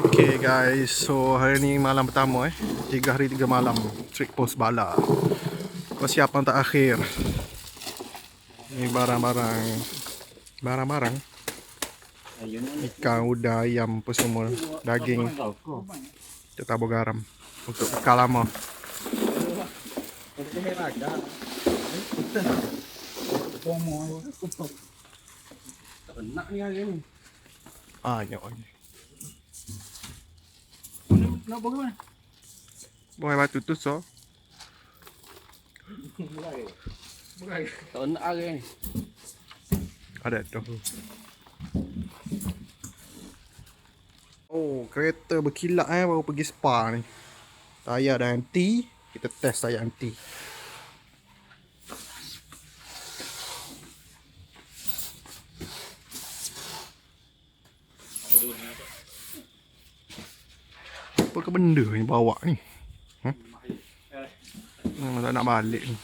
Okay guys, so hari ni malam pertama 3 hari 3 malam Trip Post Bala. Persiapan terakhir. Ni barang-barang ikan, udang, ayam apa semua, daging. Kita tabur garam untuk bekal lama. Banyak lagi. Nak bagaimana? Buang batu tu so. Tak nak hari ni. Ada tu. Oh, kereta berkilat baru pergi spa ni. Tayar dah anti, kita test tayar anti. Apa ke benda ni bawa ni? Tak nak balik ni.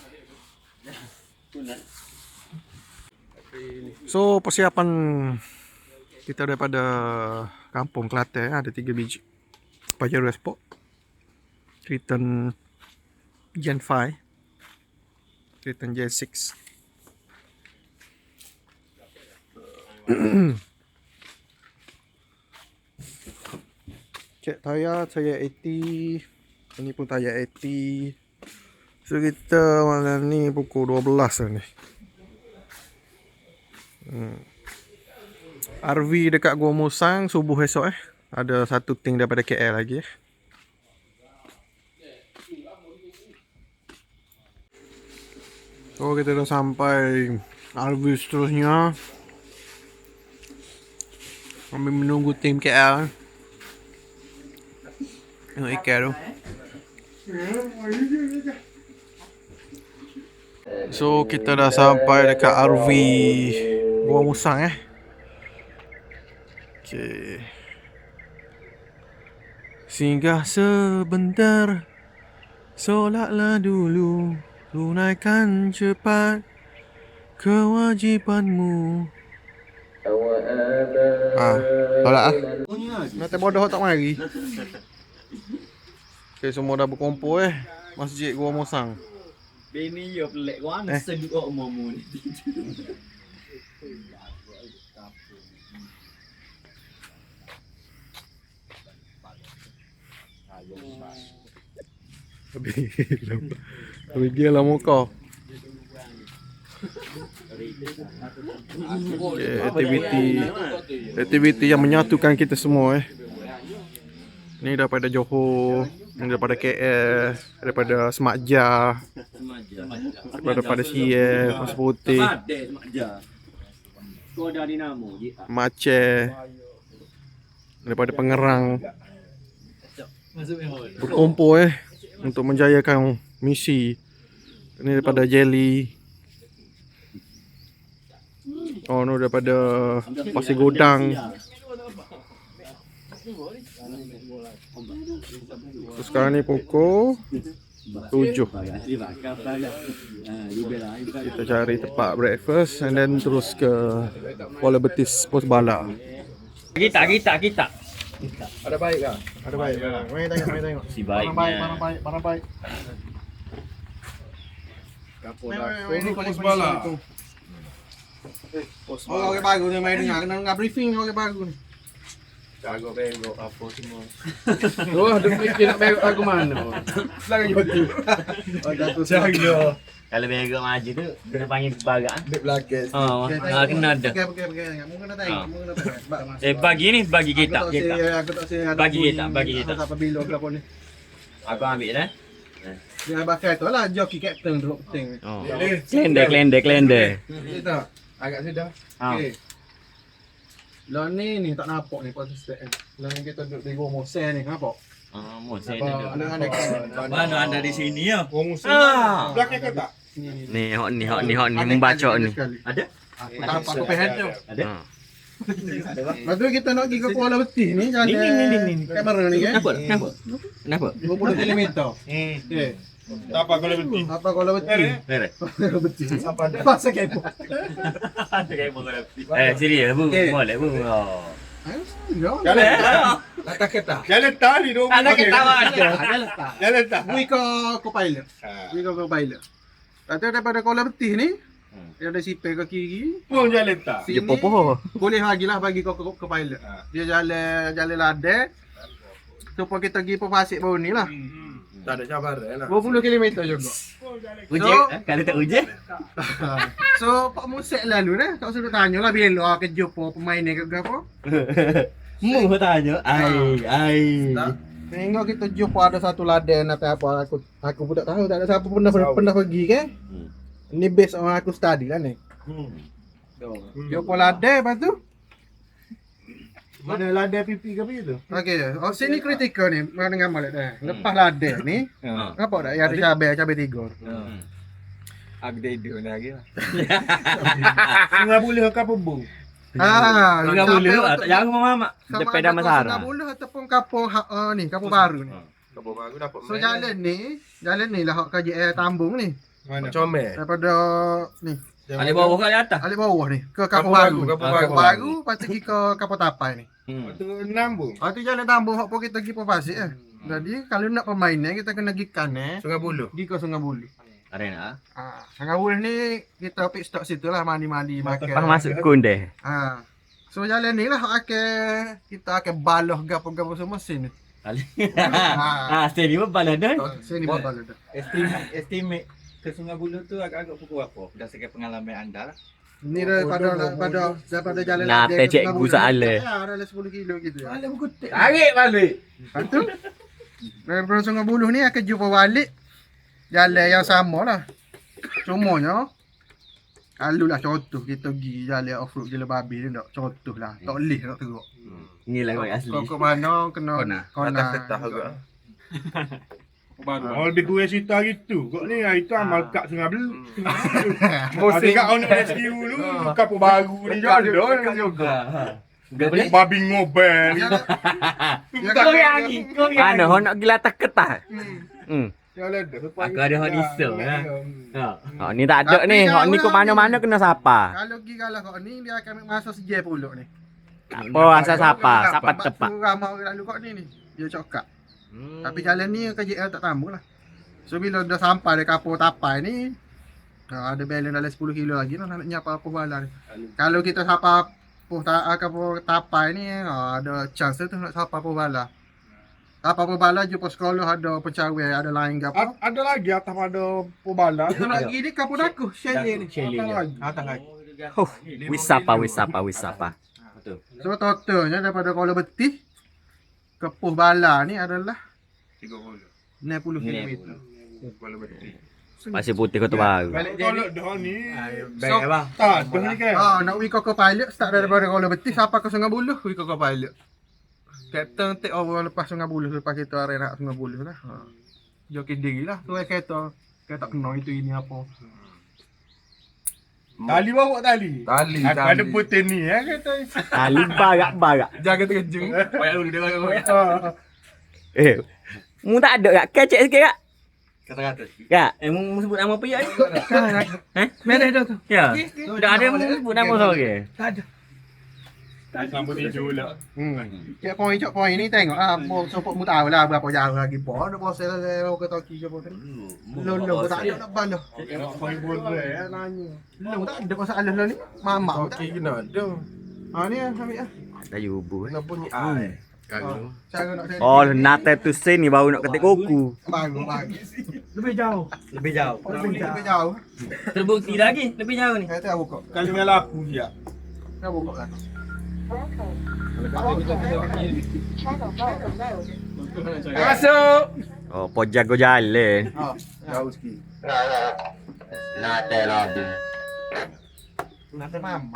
So persiapan kita daripada kampung Kelantan ada 3 biji Pajero Sport, Triton Gen 5, Triton Gen 6. Cek tayar 80. Ini pun tayar 80. So kita malam ni pukul 12 lah ni. RV dekat Gua Musang subuh esok ada satu ting daripada KL lagi. So kita dah sampai RV seterusnya. Kami menunggu tim KL. Tengok ikan tu. So kita dah sampai dekat RV Gua Musang Okay. Singgah sebentar, solatlah dulu, tunaikan cepat kewajipanmu. Solat Nanti bodoh tak mari. Okay, semua dah berkumpul Masjid Gua Musang. Bini yo pelik wan seduk momo ni. Lebih gila muka. Okay, aktiviti yang menyatukan kita semua Ni daripada Johor, ni daripada KL, daripada Semakja, daripada CF, Pasir Putih, Aceh, daripada Pengerang. Berkumpul untuk menjayakan misi. Ini daripada Jelly. Oh, ni daripada Pasir Godang. So, sekarang ni pukul 7. Kita cari tempat breakfast and then terus ke Kuala Betis Post Bala. Kita. Ada baik ke? Ada baik. Mari tengok. Si baiknya. Barang baik. Ini Post Bala. Orang baru ni main dengar kena briefing orang baru ni. Jago bego apa semua. Oh, dia fikir nak bego aku mana? Lagi betul. Jago. Kalau bego maju tu kena panggil barak. Dek belakang. Kena ada. Okey. Mu kena tengok. Bagi kita. Aku tak say ada. Bagi kita. Apa bila ke apa ni? Aku ambil dah. Dia bakal tu lah joki captain drop penting. Oh. Klender. Kita agak sudah. Okey. Lah ni tak nampak ni konsisten. Lah ni kita duduk di Gua Musang ni nampak. Musang Mana anda di sini ya? Gua Musang. Belakang ke tak? Ni hok ni membaca ni. Ada? Aku pengen tu. Ada. Lepas tu kita nak pergi ke Kuala Betis ni jalan kamera ni kan? Kenapa? 20 km. Okey. Apa kalau betul? Apa Kuala Betis? Beres. Kuala Betis. Apa ada? Pasal kepo. Serius bu. Boleh bu. Ya. Atas kertas. Jalan tali dong. Ada ketawa aja. Ada letak. Jalan tak. Wui ke co-pilot. Wui ke co-pilot. Lepas tu daripada kolam betih ni, dia ada sipir ke kiri. Pun jalan tak. Sini, boleh lagi lah bagi kau ke pilot. Dia jalan ladang. Supaya kita pergi Pasik baru ni lah. Tak ada cabaran lah. 20 km juga. Ujian, kalau tak ujian. So, Pak Musek lalu dah. Tak usah tanya lah bila kerja apa, pemain ni ke apa. Mu tanya. Ai. Tengok kita jumpa ada satu ladang atau apa. Aku pun tak tahu. Tak ada siapa pernah pergi kan. Ni base on aku study lah ni. Jumpa ladang lepas tu. Mana ladang pipi ke apa tu? Okey, sini kritikal ni. Mana dengan malat dah. Lepas ladang ni. Apa dah? Yang ada cabai tiga. Aku tidur lagi lah. Sungai Buloh ke Pembung? Enggak boleh. Tak jangan mama. Depan dah masalah. Enggak boleh ataupun kapur ni, kapur baru ni. Kapur baru dapat So jalan ni lah hak KJL Tambung ni. Mana? comel. Daripada ni. Alik bawah ke atas? Alik bawah ni ke kapur Kapur baru. baru, kapur Kapur baru. baru lepas tu pergi ke kapur tapai ni. Tu Nambung. Lepas tu jalan Tambung hak pun kita pergi ke Pasik Jadi kalau nak pemain ni kita kena pergi kanan. Sungai Buloh. Pergi ke Sungai Buloh. Arena. Sungai Buloh ni kita pick stop situ lah mandi-mandi makan. Pas masuk kun deh. So jalan ni lah kita akan baloh gapo-gapo semua sini. Stadium balas dah. Sini buat baloh dah. Estimate ke Sungai Buloh tu agak-agak pukul apa? Berdasarkan pengalaman anda lah. Ni daripada jalan Nak Ladang ke tecek Sungai gu Buloh. soalan. Ya, ada 10 kilo gitu ya. Tarik balik. Lepas tu daripada Sungai Buloh ni akan jumpa balik jalan yang sama lah. Cumanya alulah contoh kita pergi jalan off-road jalan babi ni tak contoh lah. Tak boleh nak teruk. Inilah kau asli. Kau ke mana kena Atas kertas juga. Oh, lebih kurang cerita gitu. Kok ni itu amal kat Sungai Buloh. Ada kat orang rescue dulu. Kapur baru ni ada juga. Babi ngobel. Kau yang ni. Mana hon nak gila atas kertas? Aku ada hot iseng Hak ni tak ada ni. Hak ni ke mana-mana kena sapa. Kalau pergi kalau kau ni dia akan ambil masa sejam pulak ni. Tak apa asal sapa. Sapa tepat. Tu ramai orang lalu kau ni. Dia cokak. Tapi jalan ni KJL tak tambung lah. So bila dah sampai di kapur tapai ni ada balance dalam 10 kilo lagi lah nak nyapa apa bala ni. Kalau kita sapa kapur tapai ni ada chance tu nak sapa apa bala. Apa bala jumpa sekolah ada pencawai ada lain ke apa. Ada lagi atas pada Pobala. Itu lagi ni kapur aku Shelly ni. Atas lagi. Wisapa. Betul. So totalnya daripada Kuala Betih ke Poh Bala ni adalah 30. 60 km. Kuala Betih. Pasir Putih Kota Baru. Kalau dah ni. Baik bang. Tak, dah ni kan. Nak pergi ke pilot start daripada Kuala Betih sampai ke Sungai Buloh pergi ke pilot. Captain take over lepas Sungai Buloh lepas kita arena Sungai Buloh lah. Jokin diri lah. Tu kereta tak kenal itu ini apa. Tali bawa tali. Tali. Ada putih ni kata. Tali barak-barak. Jaga terkejung. Payah dulu dia Eh, mu tak ada kak? Kecek sikit kak? Kata-kata. Kak, mu sebut nama apa ya? Merah dah tu. Ya. Tak ada mu sebut nama saya. Tak ada. Lampu hijau lah. Cek poin ni tengok apa support mu tahu lah berapa jauh lagi. Bo ada pasal ke Toki ke apa kan. Lolo tak ada nak baloh. Poin bola nanya. Lolo tak ada pasal alah ni. Mamak tak. Okey kena ada. Ni ambil ah. Ada yubu. Kena bunyi ai. Kalau Cara nak set. Oh, nate tu sen ni baru nak ketik kuku. Bagus. Lebih jauh. Lebih jauh. Terbukti lagi lebih jauh ni. Saya tak buka. Kalau dengan lapu dia. Saya buka kan. masuk. Oh, pojago jalan. Jauh sikit. Nate lah. Nanti mam.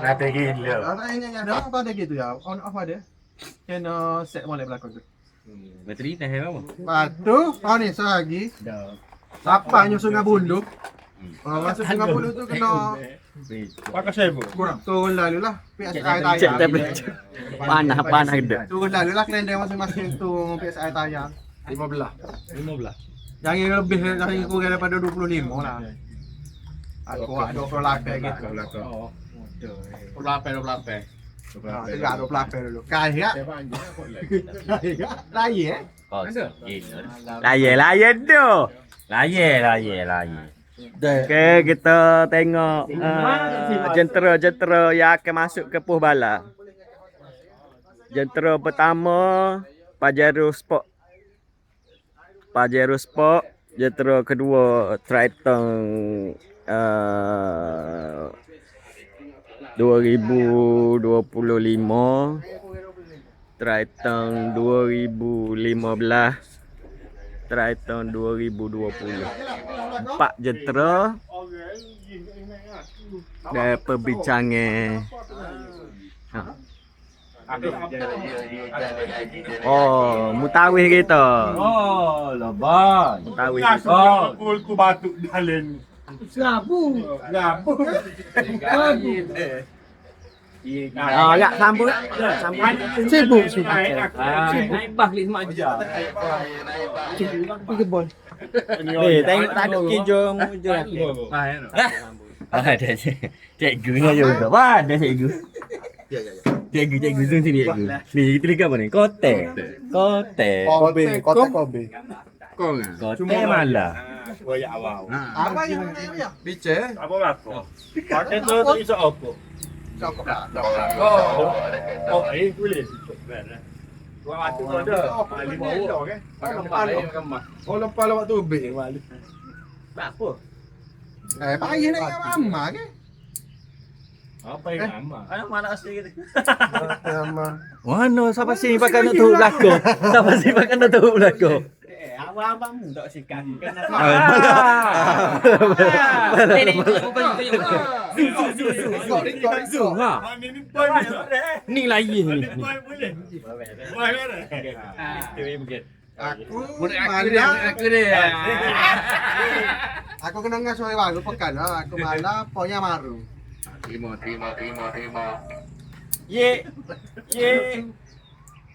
Nanti gila. Tak ingat ada apa ada gitu ya. On off ada. Kena set molek belakang tu. Bateri dah apa? Batu, ni lagi. Siapa yang Sungai Buloh? Masuk Sungai Buloh tu kena Pakai saya kurang. Turun lalu lah. PSI Cek tayang. tablet. Panah ada. Turun lalu lah kerendam masing-masing tu PSI tayang. 15. Jangan lebih dari kurang daripada 25 lah. Aku 28 gitu. 28. Tegak duk pelapel dulu. Kaya. Lagi Layan tu. Layan. Okay, kita tengok jentera-jentera yang akan masuk ke Puh Bala. Jentera pertama Pajero Sport. Jentera kedua Triton 2025. Triton 2015. Triton 2020. 4 jentera dan perbincangan. Oh, mutawih kita. Oh, lebat. Mutawih. Ku batuk dalam. Labu. Ah, ya sambung. Sibuk. Naik bak lih mak aja. Tengok tak ada kijong je. Ada cikgunya juga. Wah, ada cikgu. Cikgu zoom sini cikgu. Ni kita lihat apa ni? Kote. Kobe. Kote malah. Waya awal. Apa yang bicara? Apa laku? Pakai tu iso apa? Boleh. Dua batu ada. Lima orang kan? Oh, lepas lawak tu ubik. Tak apa. Payah nak kat mama ke? Apa yang lama? Mana asli kita. Mana siapa sini pakai nak tutup belakang? Siapa sini pakai nak tutup belakang? Abang-abang tak sikan. Zoom ha. Ni lagi ni. Aku kena ngas suara baru pekan lah. Aku malah punya maru. Terima. Ye.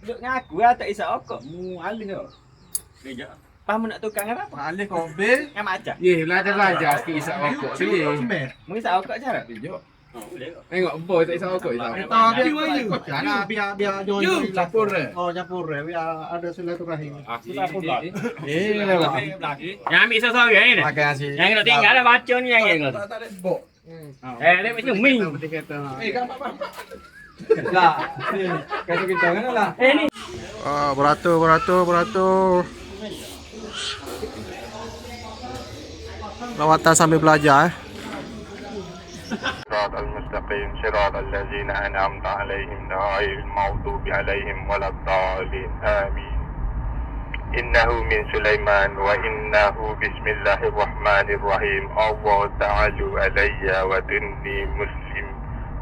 Duk ngaku tak isap okok. Mu alih tu. Paham nak tukang apa? Alih kobe. Yang macam. Ye, belajar sikit isap rokok sini. Mu isap okok cara. Tengok boy tak isap rokok isap. Biar join Campur campur biar ada silaturahim. Aku tak pula. lewat. Yang ambil seseorang ni. Pakai hasil. Yang nak tinggal lah baca ni yang ni. Tak ada bok. Dia macam ming. Lah. Kata kita kan lah. Ni. Beratur. Lawatan sambil belajar صراط المستقيم صراط الذين أنعمت عليهم غير المغضوب عليهم ولا الضالين آمين إنه من سليمان وإنه بسم الله الرحمن الرحيم الله تعالى علي وإني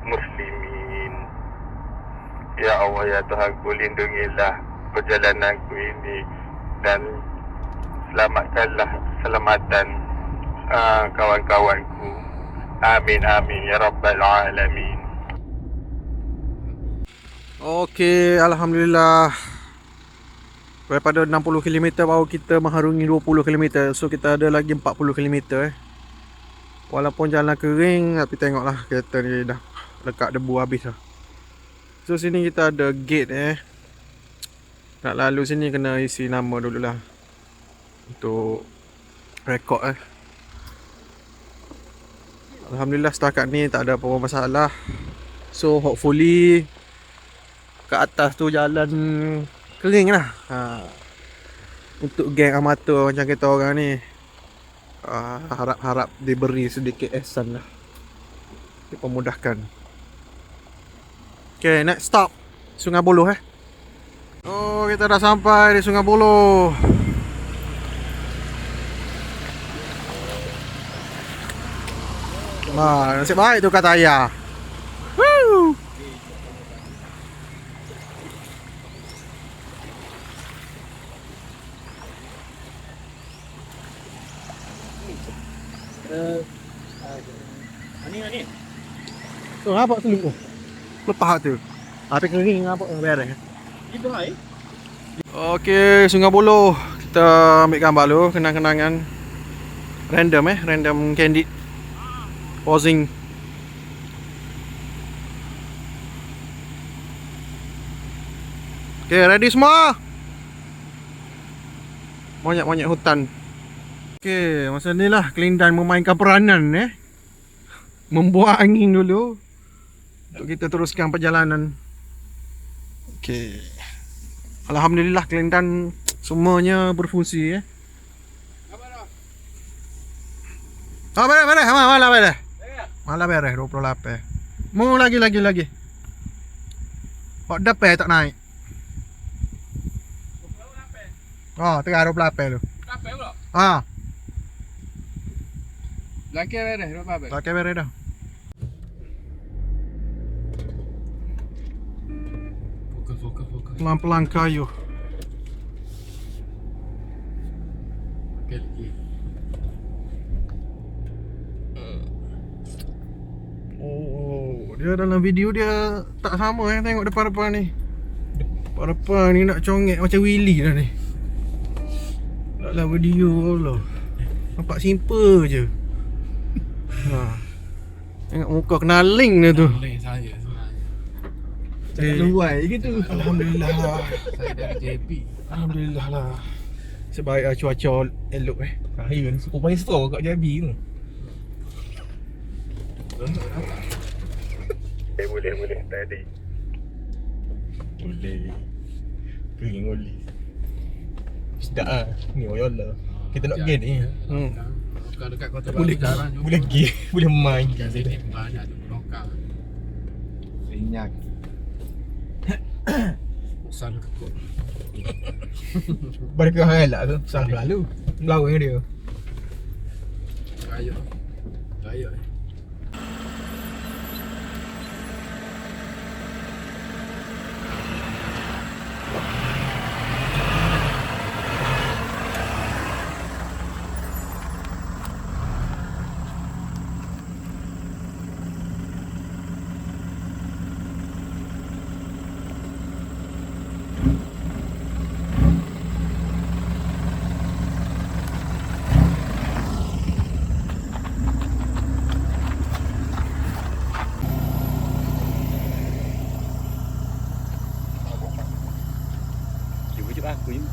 muslimin. Ya Allah ya Tuhanku, lindungilah perjalananku ini dan selamatkanlah keselamatan kawan-kawanku. Amin ya rabbal alamin. Okey, alhamdulillah. Daripada 60 km baru kita mengharungi 20 km. So kita ada lagi 40 km. Walaupun jalan kering, tapi tengoklah kereta ni dah lekat debu habis lah. So sini kita ada gate Nak lalu sini kena isi nama dululah untuk rekod Alhamdulillah setakat ni tak ada apa-apa masalah. So hopefully kat atas tu jalan kering lah. Untuk geng amatur macam kita orang ni, harap-harap diberi sedikit ihsan lah, dipermudahkan. Okay, next stop Sungai Buloh Oh, kita dah sampai di Sungai Buloh. Nasib baik tu kata ayah. Woo! Ni. Tu apa selingkuh? Lepas tu. Tapi kering apa beres. Itu hai. Okey, Sungai Buloh. Kita ambil gambar dulu, kenang-kenangan. Random candid. Posing. Okay, ready semua? Banyak-banyak hutan. Okay, masa ni lah Kelindan memainkan peranan membuat angin dulu untuk kita teruskan perjalanan. Okay, alhamdulillah Kelindan semuanya berfungsi beres. Malah beres 28. Mau lagi. Kok dapat tak naik? Oh, tengah 28 tu. Apa pula? Ha, Laki beres, apa? tak beres dah. Fokus. Pelan-pelan kayu. Okey lagi. Oh, dia dalam video dia tak sama tengok depan-depan ni. Depan-depan ni nak congek macam Willy dah ni. Dalam video Allah. Nampak simple je. Tengok muka kenaling dia tu. Boleh saya sebenarnya. Luai gitu. Alhamdulillah. Saya dari JP. Alhamdulillah lah. Sebaik cuaca elok Saya ni suka main straw kat JB tu. Boleh tadi. Boleh. Kering boleh. Sedap lah. Ni oyolah. Kita nak game ni. Kalau dekat kota Boleh Baru jarang juga. Boleh game. Boleh main Kat game. sini banyak tu lokal. Minyak. Bosan kekut. Balik ke hal lah tu. Salah lalu. Melawang dia. Raya. Cuba aku ni.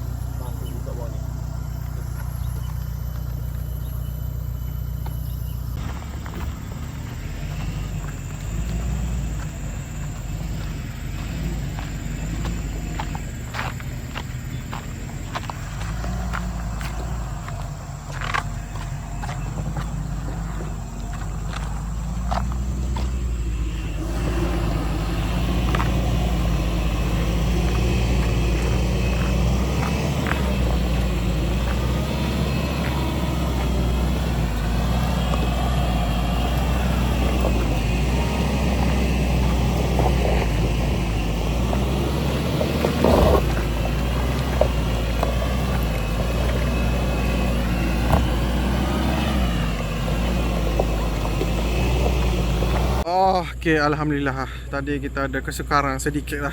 Okay, alhamdulillah. Tadi kita ada kesukaran sedikit lah.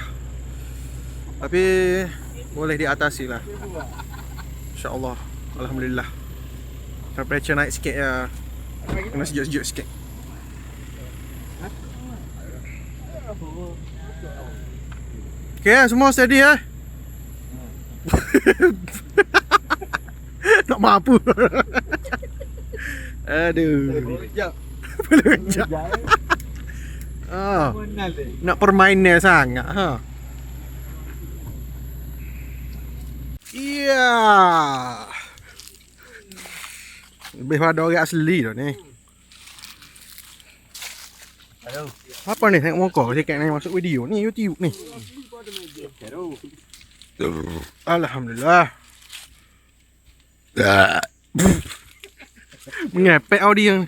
Tapi boleh diatasi lah. InsyaAllah. Alhamdulillah. Temperature naik sikit ya. Kena sejuk-sejuk sikit. Okay, semua steady tak mampu. Aduh. Boleh kejap. Nak permainan sangat Iya. Lebih pada orang asli dah ni. Apa ni tengok muka sikit ni masuk video ni YouTube ni. Alhamdulillah. Mengepek audio ni.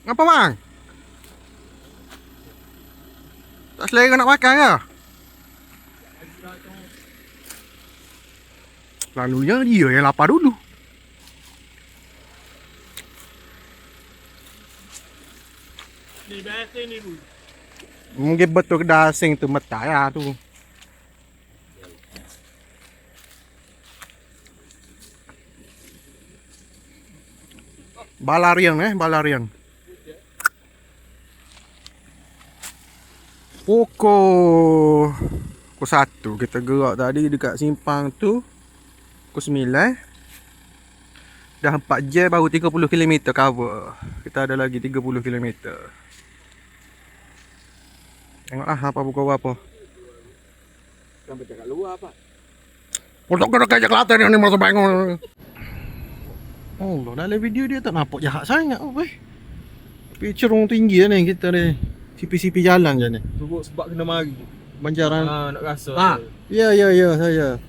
Apa bang? Tak selera nak makan ke? Lalunya dia yang lapar dulu. Ni biasa ni dulu. Mungkin betul kedai asing tu metai lah tu. Balariang Balariang. Pukul 1 kita gerak tadi dekat simpang tu. Pukul 9. Dah 4 jam baru 30 km cover. Kita ada lagi 30 km. Tengoklah apa pukul berapa. Sampai cakap luar apa? Untuk kena kajak Kelantan ni masa bangun. Oh, dalam video dia tak nampak jahat sangat weh. Tapi cerung tinggi ni kita ni. Sipi-sipi jalan je ni. Sebab kena mari. Banjaran. Nak rasa. Ya saya.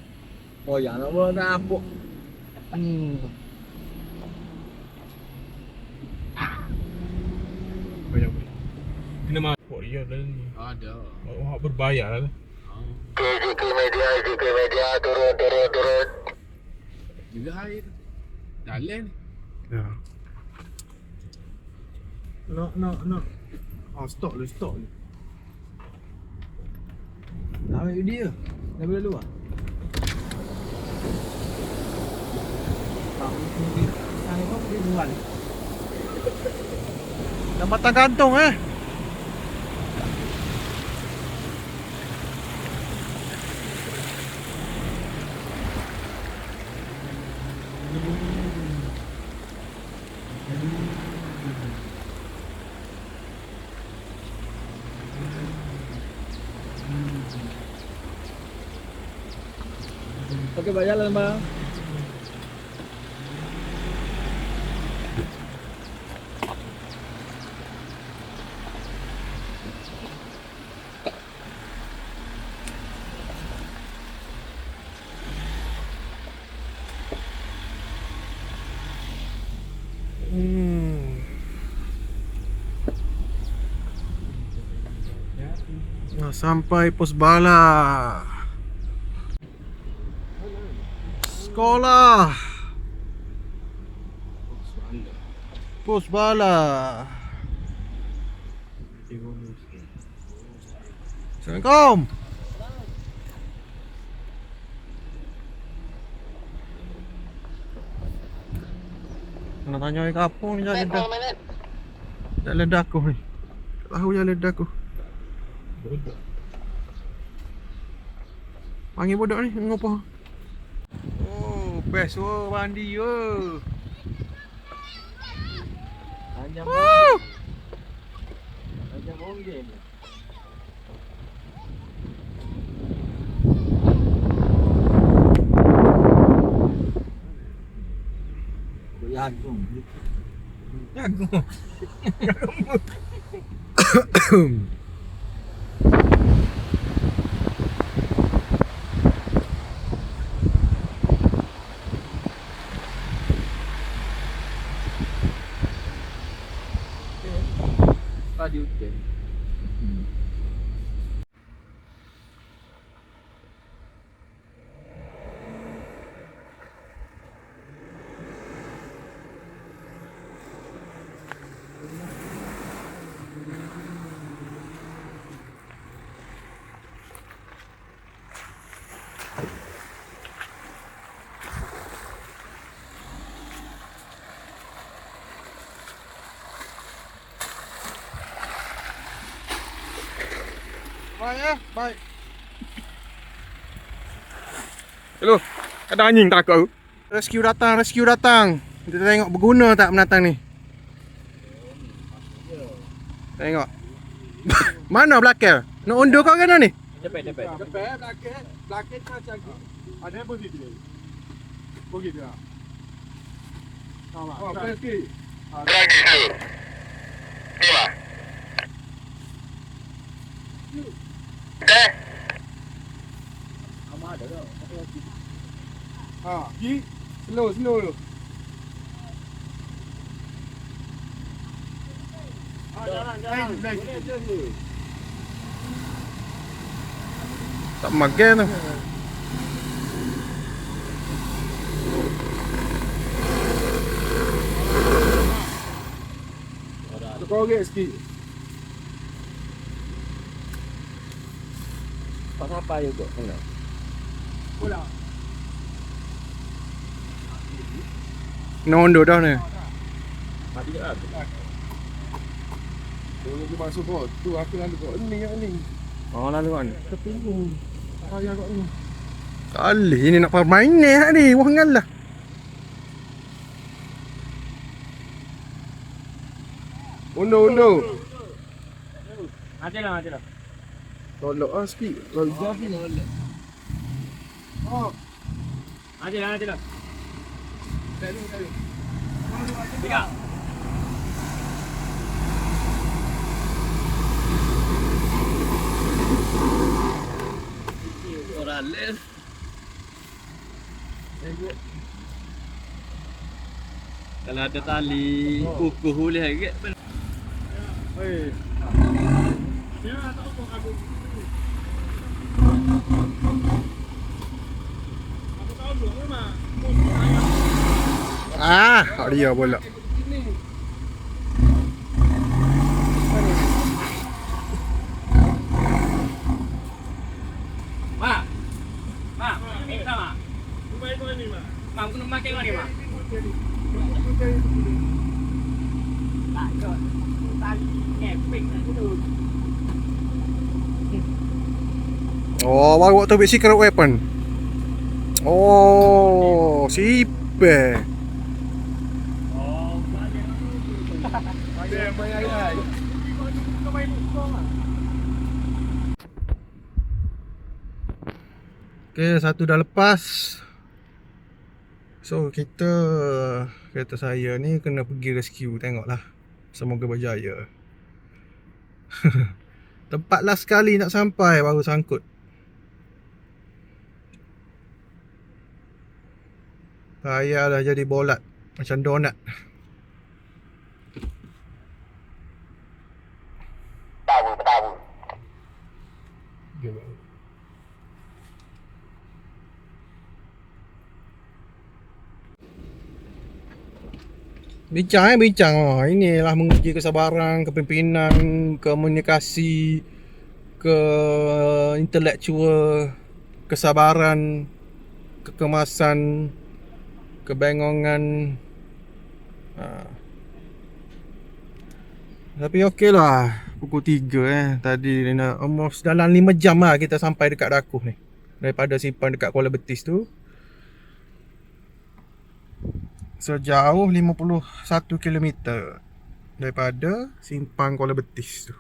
Oh, yang nak buat nampak. Kena mari. Oh, iya dah ni. Ada. Awak berbayar lah. Ke media, turun. Juga air. Jalan. Ya. Nak. Stop ni. Nak ambil video. Dah boleh luar. Sana pun boleh luar. Dah matang kantong Okey, berjalan bang. Dah sampai pos bala. Sekolah. Pos bala. Assalamualaikum. Nak tanya ke apa ni jalan dah. Jalan dah aku ni. Tak tahu jalan dah aku. Bodoh. Panggil bodoh ni ngopo? Oh, best mandi Panjang bonggeng. Jagung. Tadi hujan. Baik. Hello. Ada anjing tak kau? Rescue datang. Kita tengok berguna tak penatang ni. Tengok. Mana belakang? Nak undur kau kan ni? Cepet. Belakang macam ada begitu. Begitu lah. Oh, pergi. Dragi dulu. Lima. Pergi. Slow dulu. Jalan. Tak makan tu. Korek sikit. Pas apa juga kena. Bola. Nak undur dah ni. Dia masuk kau. Tu aku lalu kau. Ni. Oh, lalu kan. Tepi ni. Ayah kau ni. Kali ni nak main ni. Wah ngalah. Undo. Mati lah. Tolak ah sikit. Kalau jadi. Oh. Mati lah. Tadi. Tiga. Orang les. Kalau ada tali kukuh boleh agak. Oi. Ah, dia pula. Ini sama. Mak, aku nak makan ni, Mak. Tak, tali ngepek tu. Oh, bawa tu big secret weapon. Oh, sipe. Okay, satu dah lepas. So, kereta saya ni kena pergi rescue. Tengoklah. Semoga berjaya. Tempat last sekali nak sampai baru sangkut. Saya dah jadi bolat. Macam donat. Tahu. Bincang. Inilah menguji kesabaran, kepimpinan, komunikasi, intelektual, kesabaran, kekemasan, kebengongan. Tapi okey lah. Pukul 3 tadi almost dalam 5 jam lah kita sampai dekat Dakuh ni. Daripada simpan dekat Kuala Betis tu. Sejauh 51 km daripada simpan Kuala Betis tu.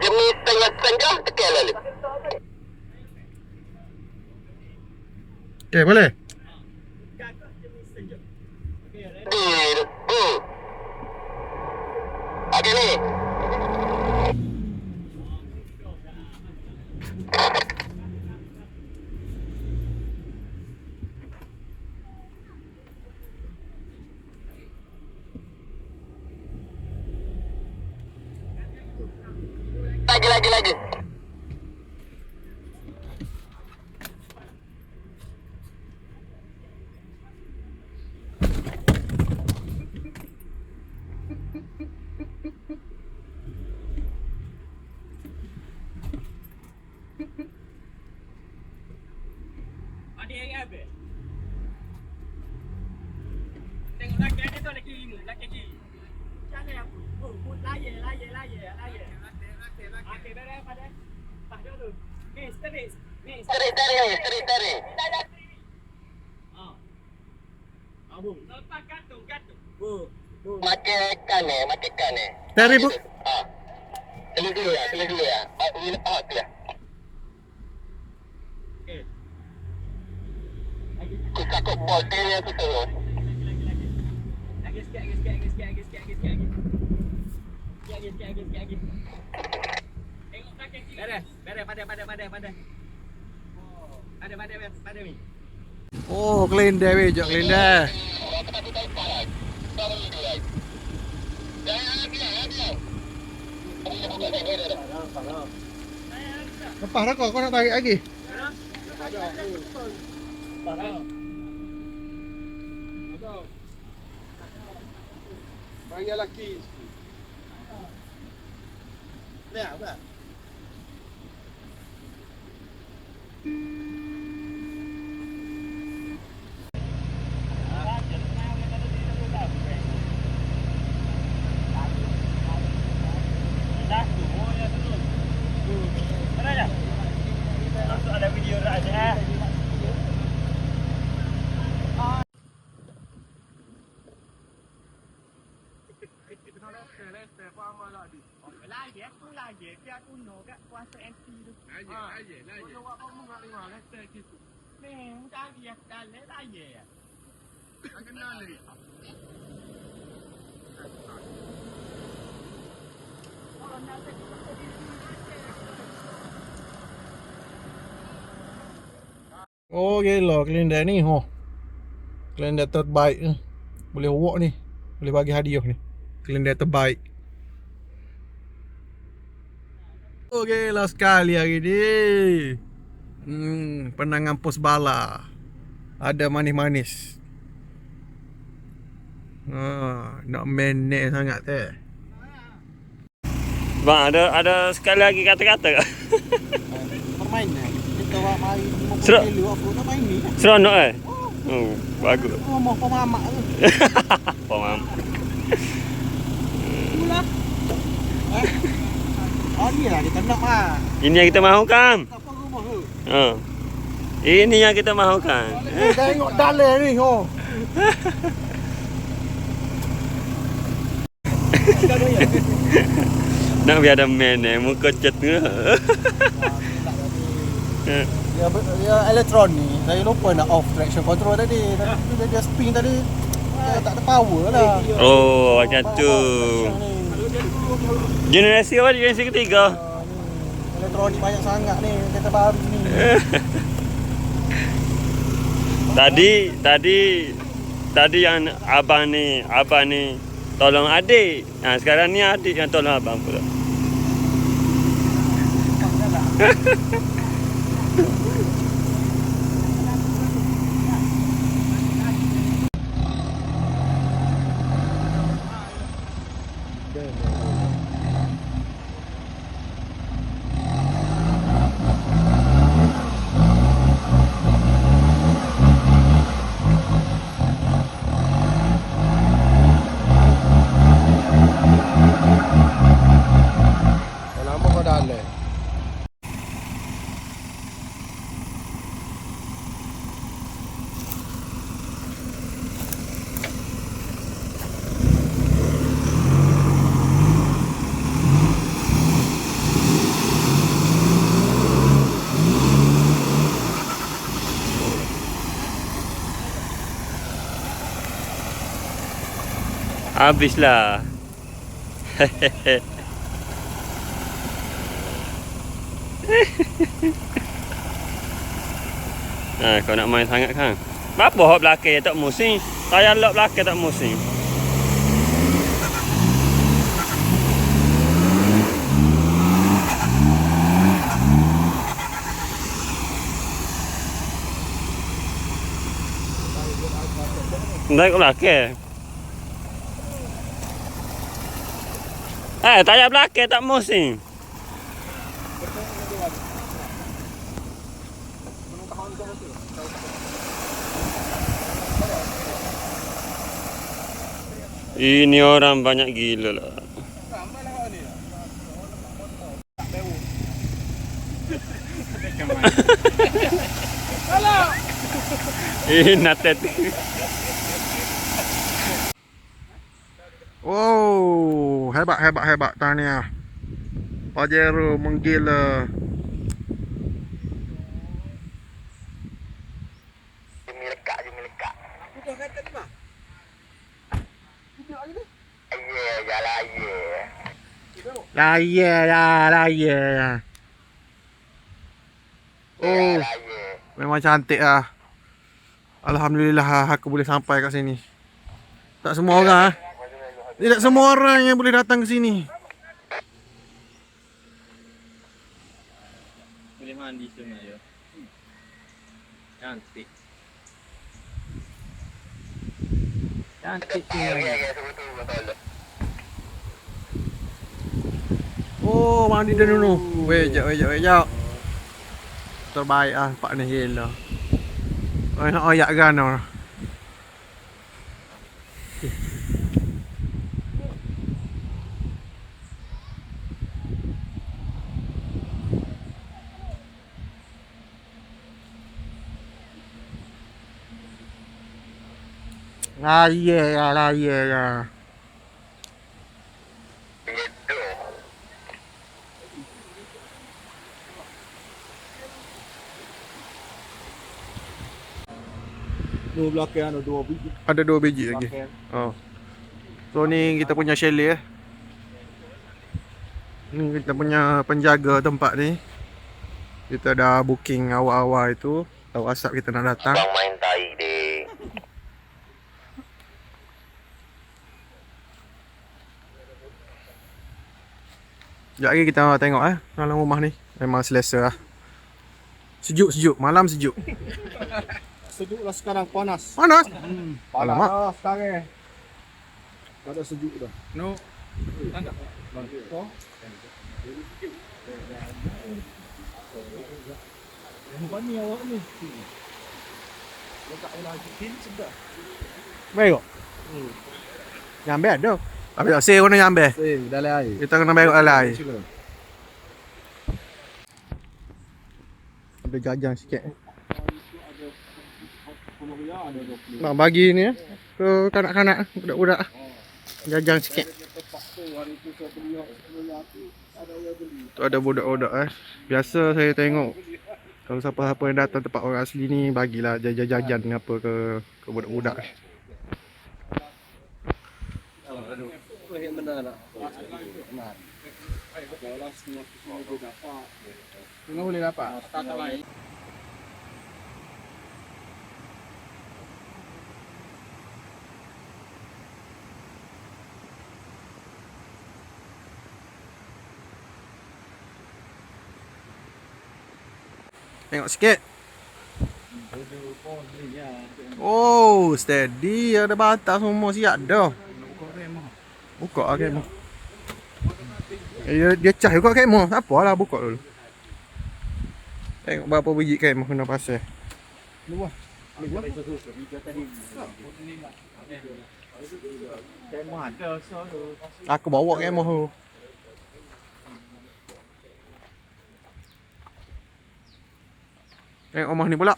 Demi setengah tekan lalu. Okay, boleh? Okey ni. Lagi. Ada yang apa? Tengok laki dia tu laki lima, laki kiri. Jangan apa? Oh, layar. Okey, dah pada. Tak ada tu. Ni, steering. Tarik. Abang. Lepas gantung. Makan kan eh. Dari bu. Selesai dulu ya. Tu ya. Okey. Kau boleh ya tu terus. Lagi sikit. Tengok belakang kiri. Beres. Pada. Pada ni. Oh, kelendar weh, jok kelendar. Lepas dah kau nak tarik lagi? Bagi lelaki. Ni apa? je, biar kuno kat kuasa MP tu. Aje. Awak pun mengat lima letter gitu. Ni, cari yang dalam dah je. Tak kenal lagi. Kalau nak jadi Oh gila kalender ni kalender terbaik ni. Boleh awak ni. Boleh bagi hadiah ni. Kalender terbaik. Oh gila sekali hari ni. Penangan pos bala. Ada manis-manis. Nak menek sangat Bang, ada sekali lagi kata-kata kat? Permainan. Kita buat mari 50 Serak. kilo aku nak main ni. Seronok bagus. Rumah pemamak tu. Faham. Itulah. Oh ni lah kita nak Ini yang kita mahukan. Apa rumah tu? Ini yang kita mahukan. Tengok dalam ni Nak biar ada man muka cat tu. Dia elektron ni. Saya lupa nak off traction control tadi. Tadi dia spin tadi. Dia tak ada power lah. Oh, macam tu. Generasi apa? Generasi ketiga. Elektronik banyak sangat ni. Kereta baru ni. Tadi yang abang ni tolong adik. Sekarang ni adik yang tolong abang pula. Lama kau dalam. Habislah. Kau nak main sangat kan? Apa hok belakang tak musim? Tayar lok belakang tak musim. Naik belakang. Tayar belakang tak musim. Ini orang banyak gila lah. Natet. Oh, hebat tahniah. Pajero menggila. Melekat. Bukan kata ni mah. Laya. Oh, memang cantik lah. Alhamdulillah aku boleh sampai kat sini. Tak semua orang Tidak semua orang yang boleh datang ke sini. Boleh mandi sebenarnya. Cantik. Oh, mandi dah dulu. Wejak. Terbaik ah pak ni gila. Oh, nak ayak kan orang. Laya ya. Dua belakang ada 2 biji. Ada 2 biji lagi. Oh. So ni kita punya chalet Ni kita punya penjaga tempat ni. Kita dah booking awal-awal itu. Tahu asap kita nak datang. Abang main tahi dek. Sekejap lagi kita tengok dalam rumah ni. Memang selesa lah. Sejuk, malam sejuk. Sejuk lah sekarang, panas. Panas? Panas Alamak. lah sekarang. Tak ada sejuk dah. No. Ni awak ni. Baik kok? Nyambe ada. Tapi tak say kena nyambe. Dalam air. Kita kena berok dalam air. Ada jajang sikit. Nak bagi ni ke kanak-kanak, budak-budak. Jajang sikit. Tu ada budak-budak Biasa saya tengok kalau siapa-siapa yang datang tempat orang asli ni bagilah jajan apa ke budak-budak. Tengok boleh dapat. Tengok sikit. Oh, steady. Ada batas semua siap dah. Buka lah kemah. Dia cah juga kemah. Tak apalah, buka dulu. Tengok berapa biji kemah kena pasal. Aku bawa kemah tu. Tengok rumah ni pula.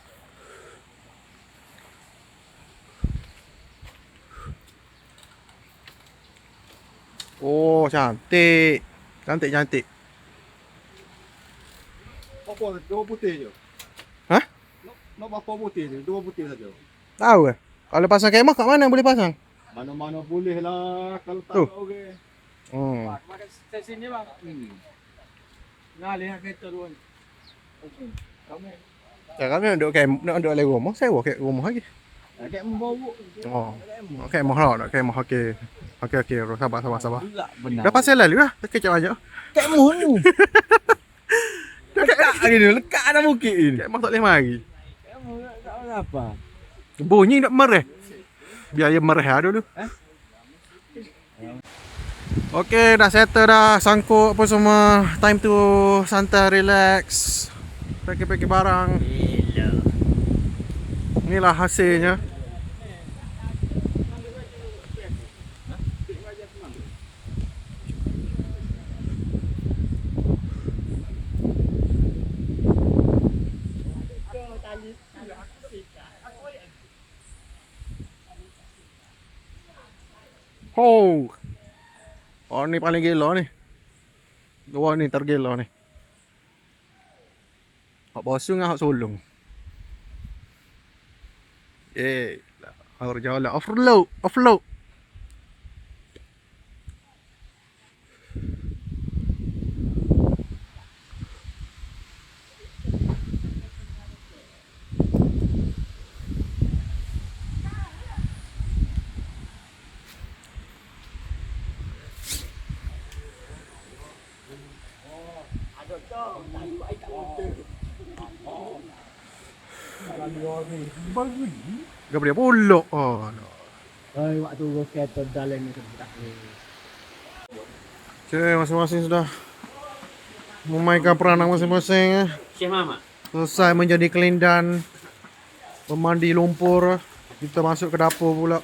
Oh, cantik. Cantik. Apa? 2 putih je. Hah? Nak berapa putih je? 2 putih saja. Tahu ke? Kalau pasang kemah kat mana boleh pasang? Mana-mana boleh lah kalau tak Tu. ada orang. Hmm. Stesen ni bang. Nah, lihat kereta dulu. Kamu Ya, kami nak duduk dalam rumah. Sewa kat rumah lagi. nak membawa. Oh. Kemah lah. Nak kemah. Okey. Sabar. Benar. Dah pasal lalu lah. Tak kecap aja. Kemah ni. Lekat lagi ni, lekat dah bukit ni. Kemah tak boleh mari. Kemah tak ada apa. Bunyi nak mereh. Biar dia mereh lah dulu. Okey, dah settle dah. Sangkut apa semua. Time to santai, relax. Pakai-pakai barang. Inilah hasilnya. Oh. Oh ni paling gila ni. Dua ni tergila ni. Hak bosong dengan hak solong. Harus jalan offload. Gabriel pulak. Oh, no. Ai waktu gua kereta dalam ni tak ni. Okay, masing-masing sudah memainkan peranan masing-masing. Syekh Mama. Selesai menjadi kelindan, memandi lumpur. Kita masuk ke dapur pula,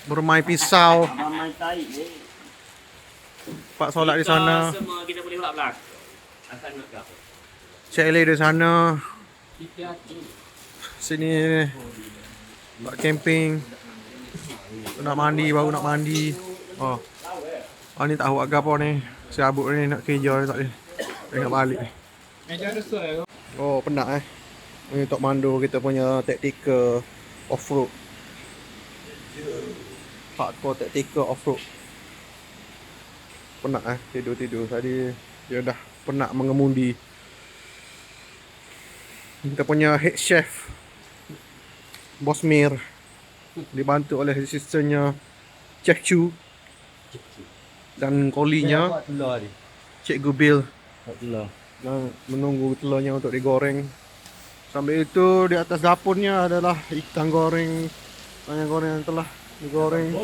bermain pisau. Abang main tahi dek. Pak solat di sana. Semua kita boleh buat belak. Asal nak ke apa? Chalet di sana. Sini buat camping. Nak mandi, baru nak mandi. Oh. Oh ni tak tahu agak apa ni. Siabuk ni nak kerja tak ni. Dia nak balik ni. Oh penat Ni Tok Mando kita punya tactical off-road. Hardcore tactical off-road. Penat tidur-tidur. Tadi dia dah penat mengemudi. Kita punya head chef Bos Mir dibantu oleh asistennya Chef Chu dan kolinya Cikgu Bill dan menunggu telurnya untuk digoreng. Sambil itu di atas dapurnya adalah ikan goreng yang telah digoreng.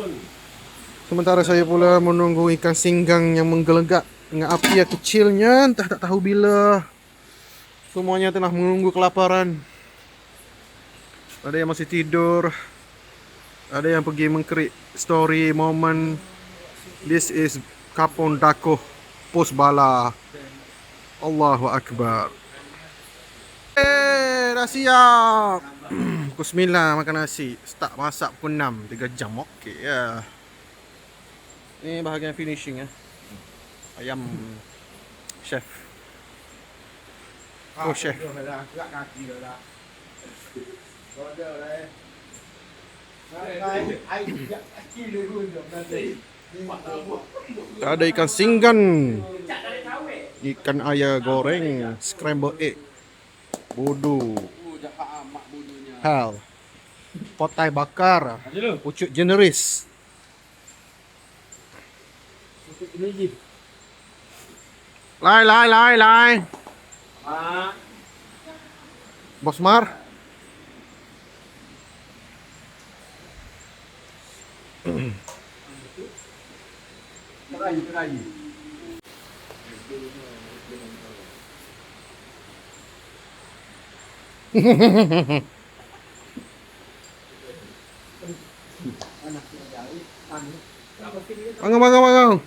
Sementara saya pula menunggu ikan singgang yang menggelegak dengan api yang kecilnya entah tak tahu bila. Semuanya tengah menunggu kelaparan. Ada yang masih tidur. Ada yang pergi mengkerik story moment. This is Kapong Dakoh Pos Bala. Allahu Akbar. Dah siap. Pukul 9 makan nasi. Start masak pukul 6. 3 jam. Okey ya. Ni bahagian finishing ya. Ayam chef. Oh chef. Ada ikan singgan, ikan ayam goreng, scrambled egg, bodoh, hal, potai bakar, pucuk generis. Lai. Bos Mar. Bangun.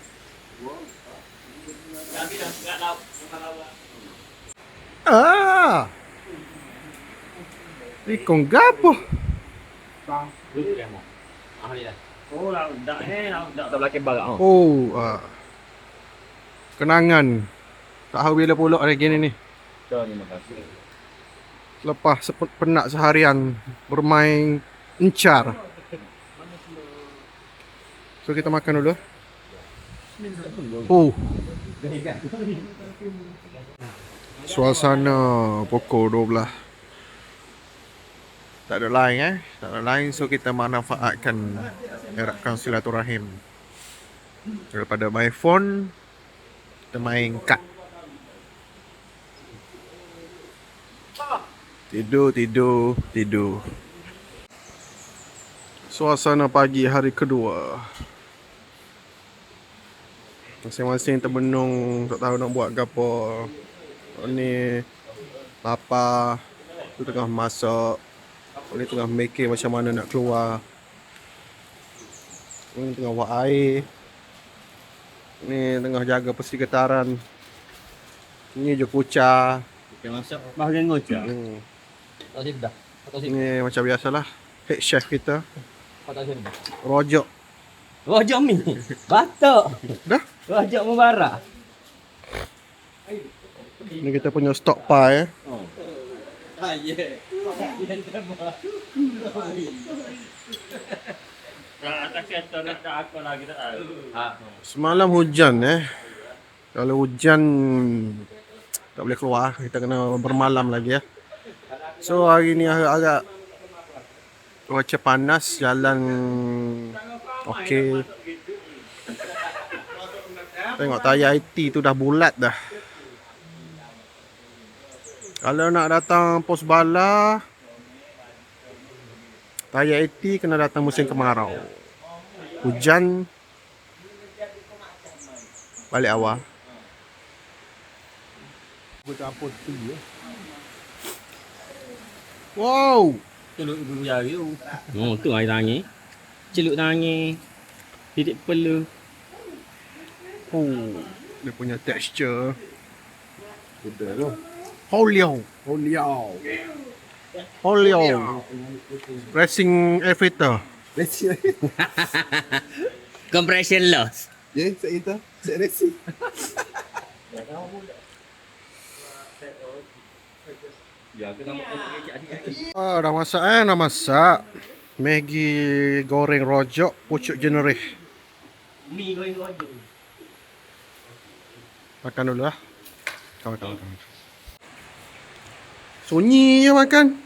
Ikong gapo? Kenangan. Tak tahu bila pulak lagi ni. Lepas penat seharian bermain encar. So kita makan dulu. Suasana pukul 12. Tak ada lain so kita manfaatkan eratkan silaturahim. Daripada main phone, kita main kad. Tidur. Suasana pagi hari kedua. Masing-masing terbenung, tak tahu nak buat apa. Ni lapar, tu tengah masak. Ni tengah mikir macam mana nak keluar. Ni tengah buat air. Ni tengah jaga persekitaran. Ni je kucar. Masuk bahagian ngoca. Ni macam biasalah. Head chef kita. Rojak. Rojak mi. Batuk. Dah? Rojak Mubarak. Ni kita punya stock pie. Semalam hujan Kalau hujan tak boleh keluar, kita kena bermalam lagi ya. So hari ni agak cuaca panas, jalan okey. Tengok tayar IT tu dah bulat dah. Kalau nak datang Pos Bala, tayar IT kena datang musim kemarau. Hujan balik awal. Wow. Celuk ibu jari tu. Oh, tu air tangi. Celuk tangi. Titik pelu. Dia punya texture. Holiao. Racing air filter. Compression loss. Dah masak. Maggi goreng rojok pucuk jenerih. Mi goreng rojo. Makan dulu lah. Kawan. Sunyi je makan.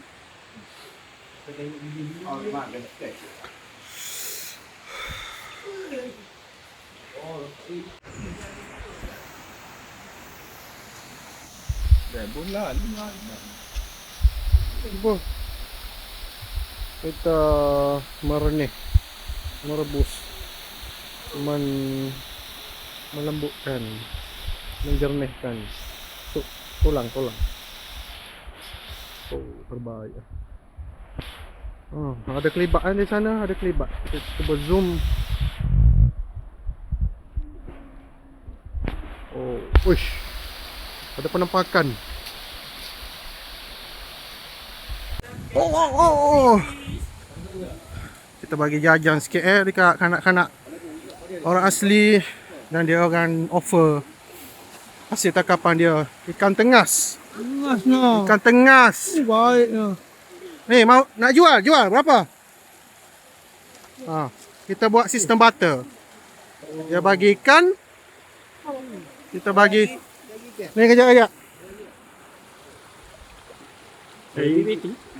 Bola Apa? Kita merebus, melembutkan, menjernihkan tulang. Oh, terbaik. Ada kelibat di sana, ada kelibat. Kita cuba zoom. Oh, uish. Ada penampakan. Oh. Kita bagi jajan sikit dekat kanak-kanak orang asli dan dia orang offer hasil tangkapan dia ikan tengas. Ikan tengas. Baik lah. Ni mau nak jual berapa? Kita buat sistem barter. Dia bagi ikan, kita bagi. Ni kejap.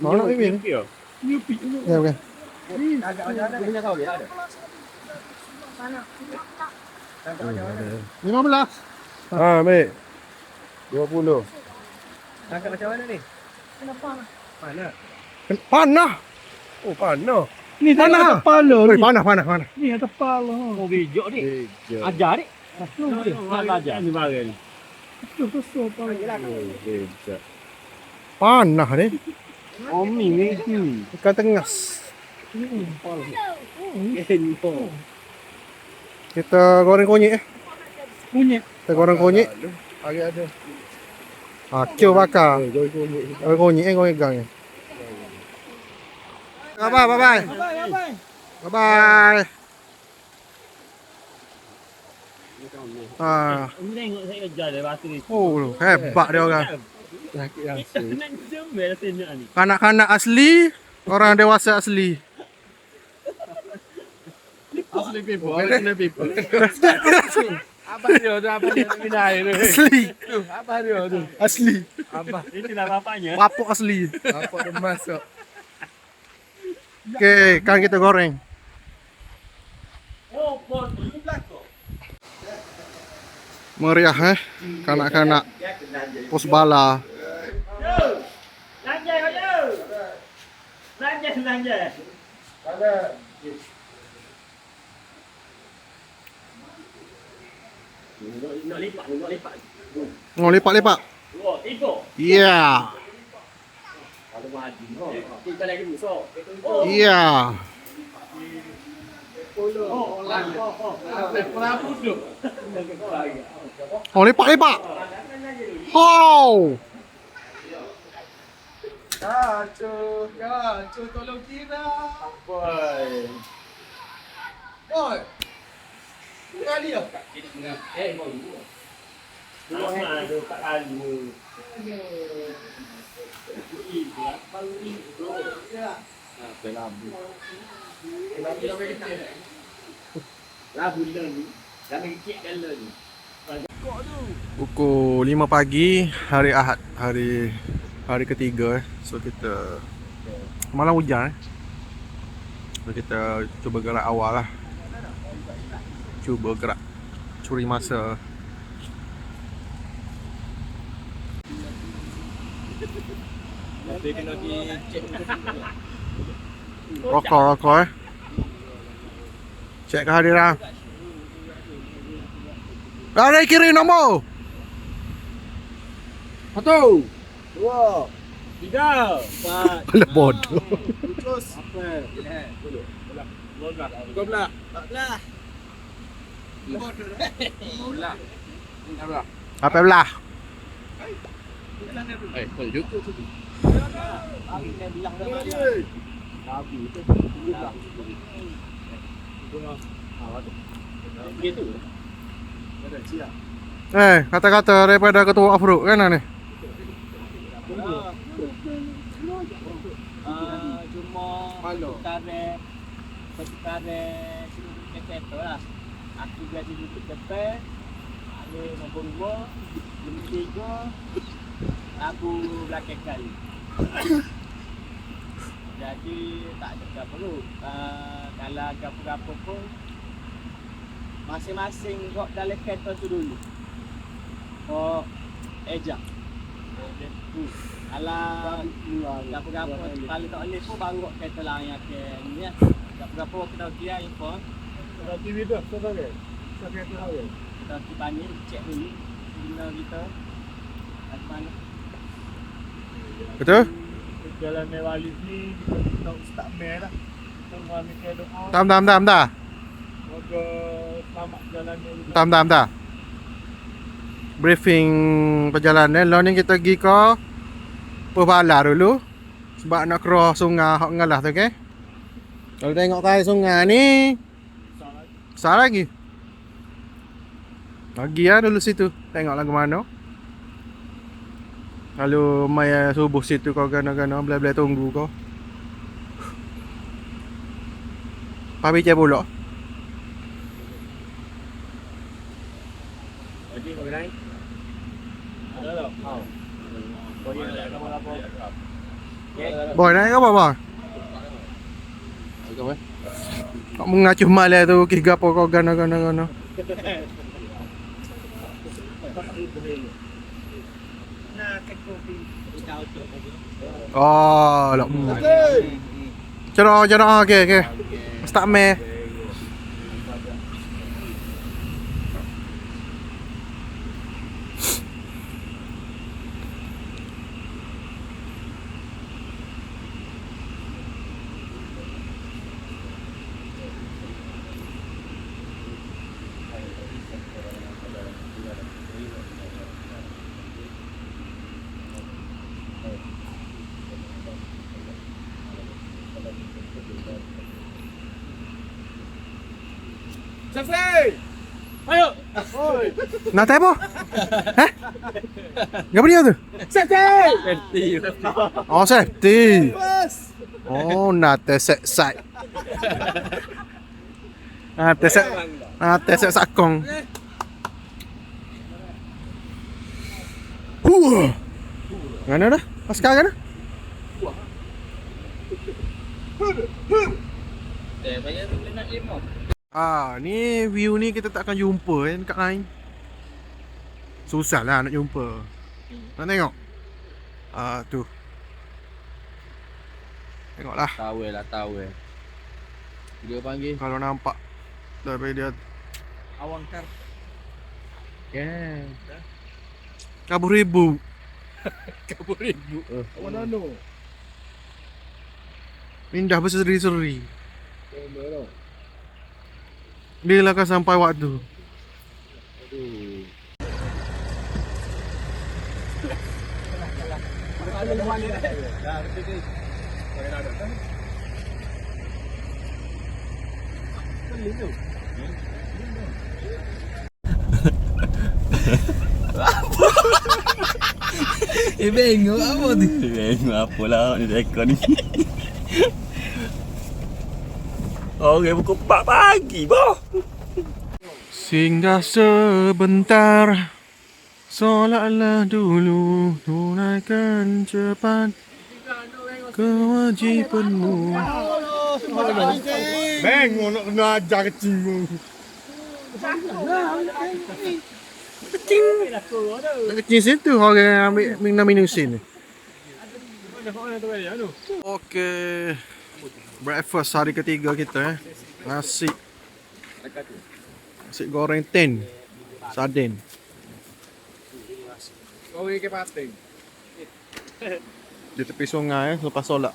Mau nak bibir? Ya, okey. 15. Baik. 20. Tangkap macam mana ni? Panah. Oh, panah. Ni tak Panah. ada kepala Oi, ni. panah. Ni ada kepala. Oh, bijak ni. Ajar ni. Nak ajar ni barang ni. Besar kepala. Panah ni. Oh, mi ni. Ikan tengas. Kita goreng kunyit. Kunyit. Kita goreng kunyit. Hari ada. Kio bakar. Goreng kunyit goreng gang ni. Bye. Ini tengok saya ajar dia batu ni. Oh, hebat dia orang. Nak jemel rasanya ni. Kanak-kanak asli, orang dewasa asli. Asli people. Apa dia minai tu. Asli. Apa dia tu? Asli. Apa? Ini lah bapaknya. Papuk asli. Apa dia masuk? Okey, kan kita goreng. Oh, pon belakang. Meriah kanak-kanak Pusbala. Lanjai kau yo. Lanjai. Nak lipat. Oh, lipat. Dua, tiga. Yeah. Kalau maju. Kita lagi musuh. Yeah. Oh, lipat. Oh. Gacu, tolong kira. Boy. Kali ya? Pukul 5 pagi, hari Ahad, hari ketiga. So kita malam hujan. So kita cuba gerak awal lah. Cuba gerak curi masa. Rokok. Cek kehadiran. Dari kiri nombor. 1, 2, 3, 4. Pala bodoh. Terus. Apa? 12. Apa belah? Kata-kata daripada ketua Afruk kan ni. Cuma pertukaran seluruh kereta lah. Aku jadi duduk depan, ada nombor 2, nombor 3, aku belakang kali. Jadi tak ada apa perlu. Kalau apa-apa pun masing-masing kok dalam kereta tu dulu. Oh, ejak. Kalau apa-apa kalau tak boleh pun baru kok kereta lain yang ke ni ya. Apa-apa kita dia info. Kalau TV dah, tak ada. Tak ada tahu. Kita tanya cek dulu bila kita kat mana. Betul? Jalan Mewali ni kita start merah. Tengah mikir doa. Tam. Moga selamat jalan ni. Tam. Briefing perjalanan. Lalu ni kita pergi ke Pebala dulu. Sebab nak cross sungai hak ngalah tu, okey? Kalau tengok kai sungai ni besar lagi. Lagi lah dulu situ. Tengoklah ke mana. Kalau mai subuh situ kau gana-gana belah-belah tunggu kau. Papi cek pula. Jadi kau naik. Ada tak? Boleh nak kamu lapor. Boy naik ke apa bang? Kau mengacuh malah tu kira apa kau gana-gana. Oh, lok. Cerah okey. Start meh. Selesai. Ayo. Nak tap apa? Hah? Apa dia tu? Safety. Oh, safety. Oh, nak tesek side. Tesek sakong. Mana dah? Askar kan? Banyak boleh nak 5. Ni view ni kita tak akan jumpa dekat lain. Susah lah nak jumpa. Nak tengok? Tu. Tengoklah. Tawel. Dia panggil Kalau nampak daripada dia awang kar. kabur ribu. Mana no? Indah berseri-seri. Bila akan sampai waktu. Bengok apa tu? Bengok apalah ni rekod ni. Orang pukul 4 pagi boh. Singgah sebentar, solatlah dulu, tunaikan cepat kewajibanmu. Bengok nak kena ajar kecil tu. Kecil situ orang ambil minusin ni. Okey. Breakfast hari ketiga kita Nasi goreng ten sarden. Kau ke pating. Di tepi sungai selepas solat.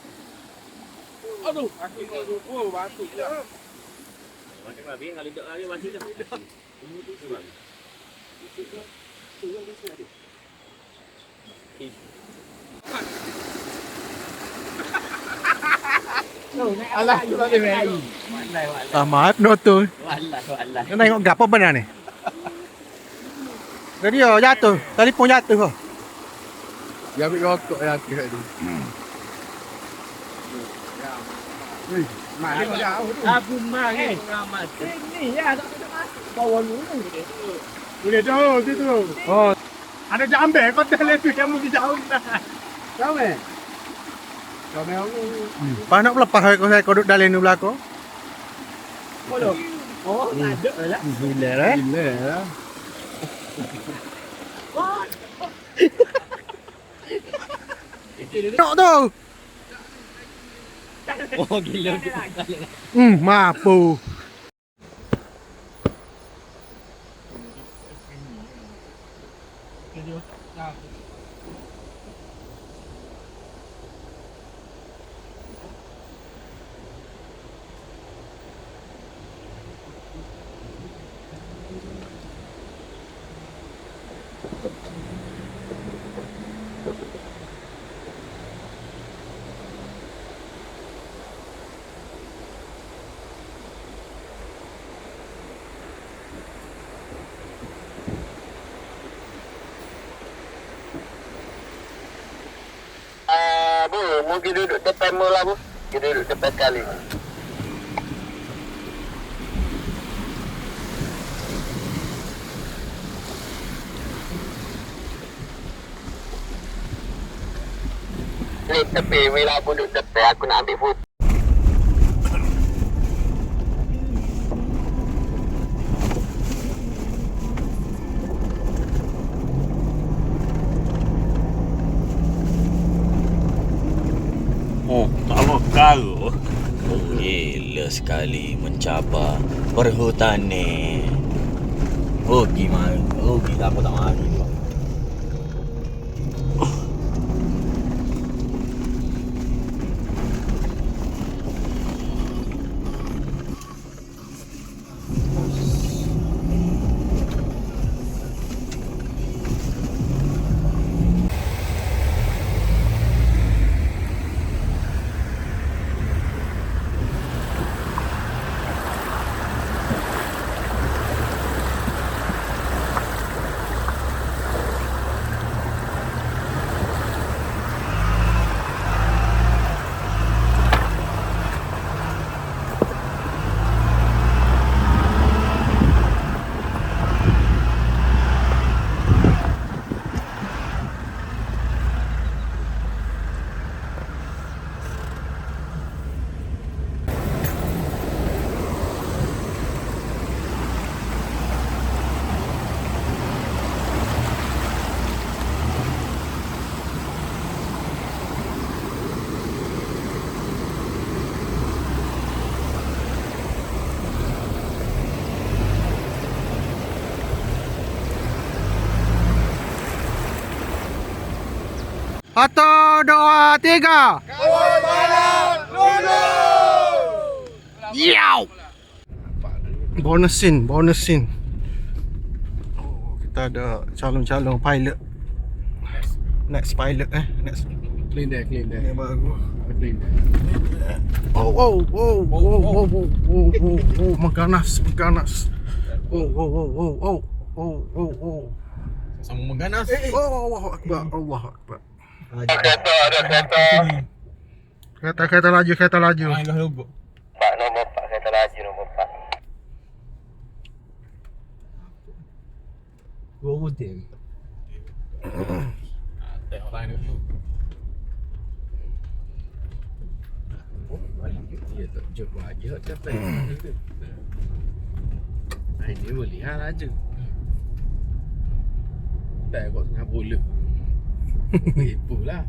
Aduh, aku batu. Alah, tu tak ada main. Maaf no tu. Wallahi. Kau tengok gap apa benar ni? Radio jatuh, telefon jatuh kau. Dia ambil rokok yang aku tadi. Mak dia jauh tu. Aku mari pengamat. Ini ya tak ada bawa dulu dia. Boleh jauh situ. Oh. Ada jambe kau dah tu yang mesti jauh dah. Jambe. Jambe aku. Pas nak lepas kau duduk dalam ni belakang. Bodoh. Oh, ada lah. Gila lah. Gila lah. Nak tu. Oh, gila. Mampu. Bu, mungkin duduk depan mula bu. Kita duduk depan kali. Ni tepi, bila aku duduk depan, aku nak ambil foto. Oh, tak apa kau. Oh, gila sekali mencabar perhutanan. Oh, gimana? Oh, kita apa tak mari. Satu, dua, tiga. Kawal malam lulu. Yow! Bonus scene. Oh, kita ada calon-calon pilot. Next pilot next. Clean there. Ini baru. Clean there. Oh, mengganas. Oh. Sama mengganas. Allahu Akbar. Ada kereta. Kereta laju. Ah, dah logo. Pak nombor 4, kereta laju nombor 4. Dua butir. Tengok lain dulu. Dia tak jumpa aja kata. Ini boleh aja. Tak kau tengah bola. Ipulah.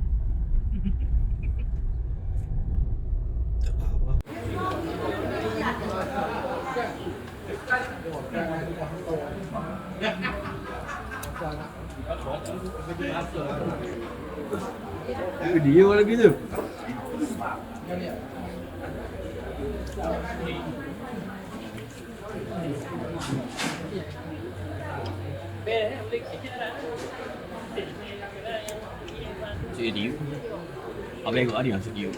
Dia lagi tu. Studio. Abang tengok ada yang studio.